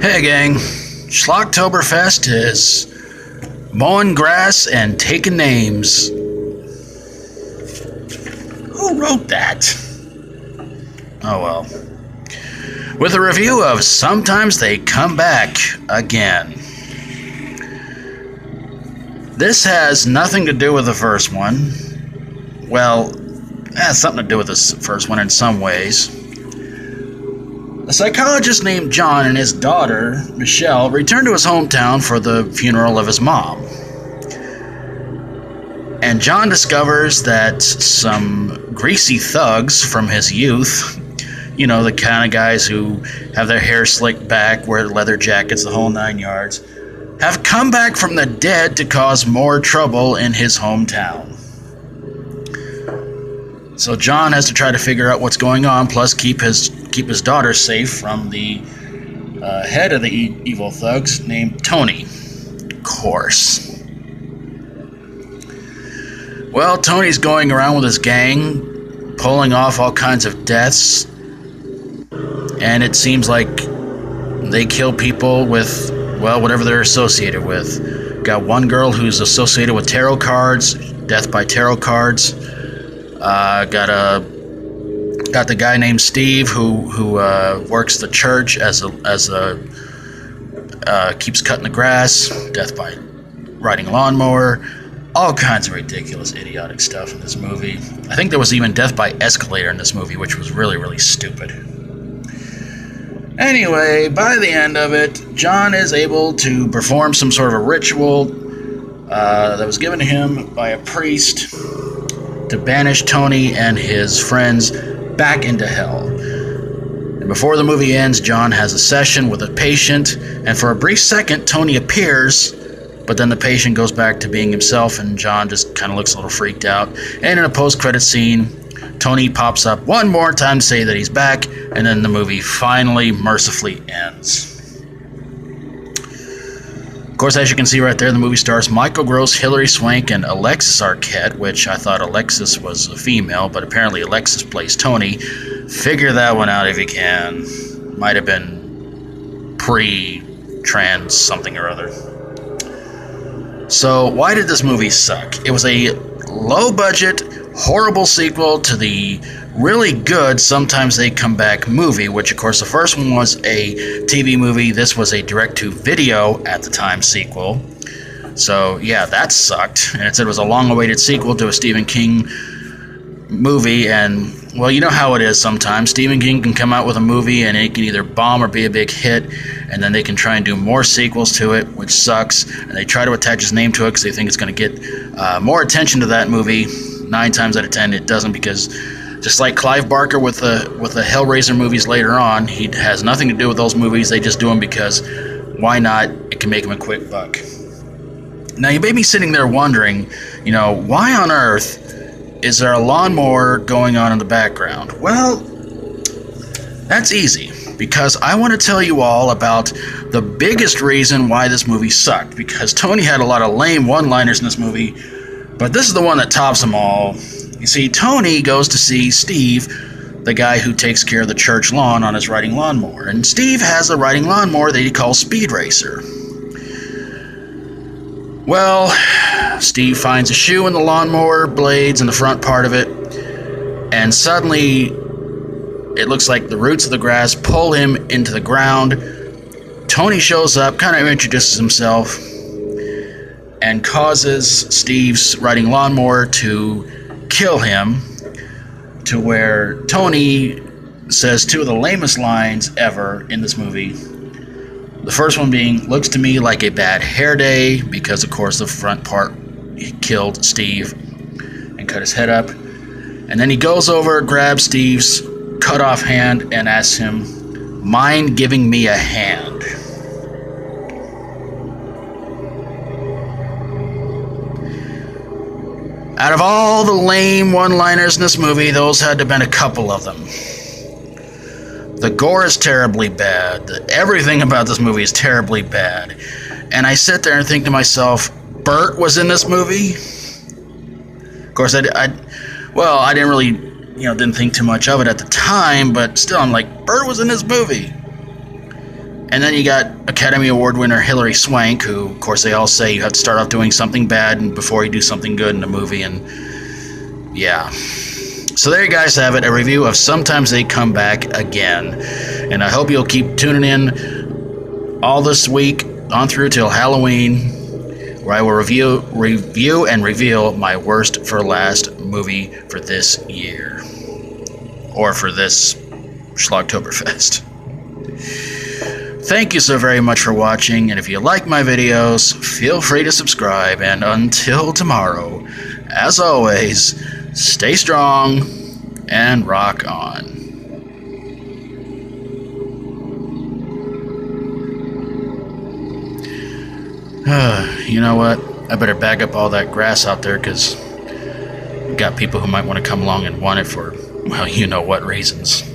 Hey gang, Schlocktoberfest is mowing grass and taking names. Who wrote that? Oh well. With a review of Sometimes They Come Back Again. This has nothing to do with the first one. Well, it has something to do with the first one in some ways. A psychologist named John and his daughter, Michelle, returned to his hometown for the funeral of his mom. And John discovers that some greasy thugs from his youth, you know, the kind of guys who have their hair slicked back, wear leather jackets, the whole 9 yards, have come back from the dead to cause more trouble in his hometown. So John has to try to figure out what's going on, plus keep his daughter safe from the head of the evil thugs named Tony. Of course. Well, Tony's going around with his gang, pulling off all kinds of deaths, and it seems like they kill people with, well, whatever they're associated with. Got one girl who's associated with tarot cards, death by tarot cards. Got the guy named Steve who works the church as a keeps cutting the grass, death by riding a lawnmower, all kinds of ridiculous, idiotic stuff in this movie. I think there was even death by escalator in this movie, which was really, really stupid. Anyway, by the end of it, John is able to perform some sort of a ritual that was given to him by a priest to banish Tony and his friends back into hell. And before the movie ends, John has a session with a patient, and for a brief second, Tony appears, but then the patient goes back to being himself, and John just kind of looks a little freaked out. And in a post-credit scene, Tony pops up one more time to say that he's back, and then the movie finally, mercifully ends. Of course, as you can see right there, the movie stars Michael Gross, Hilary Swank, and Alexis Arquette, which I thought Alexis was a female, but apparently Alexis plays Tony. Figure that one out if you can. Might have been pre-trans something or other. So, why did this movie suck? It was a low-budget, horrible sequel to the really good Sometimes They Come Back movie, which of course the first one was a TV movie. This was a direct-to-video at the time sequel. So yeah, that sucked. And it said it was a long-awaited sequel to a Stephen King movie, and well, you know how it is sometimes. Stephen King can come out with a movie and it can either bomb or be a big hit, and then they can try and do more sequels to it, which sucks, and they try to attach his name to it because they think it's going to get more attention to that movie. 9 times out of 10 it doesn't, because just like Clive Barker with the Hellraiser movies later on, he has nothing to do with those movies. They just do them because why not? It can make him a quick buck. Now you may be sitting there wondering, you know, why on earth is there a lawnmower going on in the background? Well, that's easy, because I want to tell you all about the biggest reason why this movie sucked, because Tony had a lot of lame one-liners in this movie, but this is the one that tops them all. You see, Tony goes to see Steve, the guy who takes care of the church lawn, on his riding lawnmower. And Steve has a riding lawnmower that he calls Speed Racer. Well, Steve finds a shoe in the lawnmower blades in the front part of it, and suddenly it looks like the roots of the grass pull him into the ground. Tony shows up, kind of introduces himself, and causes Steve's riding lawnmower to kill him, to where Tony says 2 of the lamest lines ever in this movie. The first one being, "Looks to me like a bad hair day," because of course the front part he killed Steve and cut his head up. And then he goes over, grabs Steve's cut off hand and asks him, "Mind giving me a hand?" Out of all the lame one-liners in this movie, those had to have been a couple of them. The gore is terribly bad. Everything about this movie is terribly bad. And I sit there and think to myself, Bert was in this movie? Of course, I didn't really, didn't think too much of it at the time, but still, I'm like, Bert was in this movie. And then you got Academy Award winner Hilary Swank, who, of course, they all say you have to start off doing something bad before you do something good in a movie, and yeah. So there you guys have it, a review of Sometimes They Come Back Again. And I hope you'll keep tuning in all this week on through till Halloween, where I will review and reveal my worst for last movie for this year. Or for this Schlocktoberfest. Thank you so very much for watching, and if you like my videos, feel free to subscribe, and until tomorrow, as always, stay strong and rock on. You know what? I better bag up all that grass out there, because we've got people who might want to come along and want it for, well, you know what reasons.